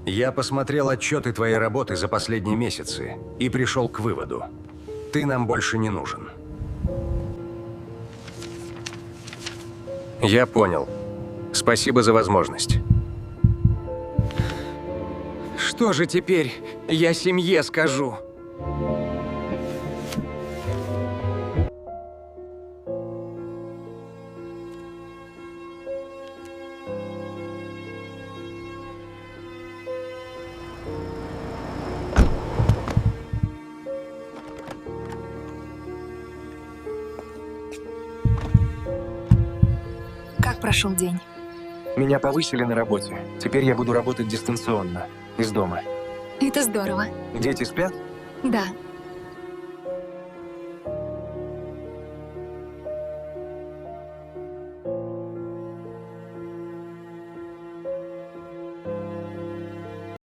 Я посмотрел отчеты твоей работы за последние месяцы и пришел к выводу. Ты нам больше не нужен. Я понял. Спасибо за возможность. Что же теперь я семье скажу? Как прошел день? Меня повысили на работе. Теперь я буду работать дистанционно, из дома. Это здорово. Дети спят? Да,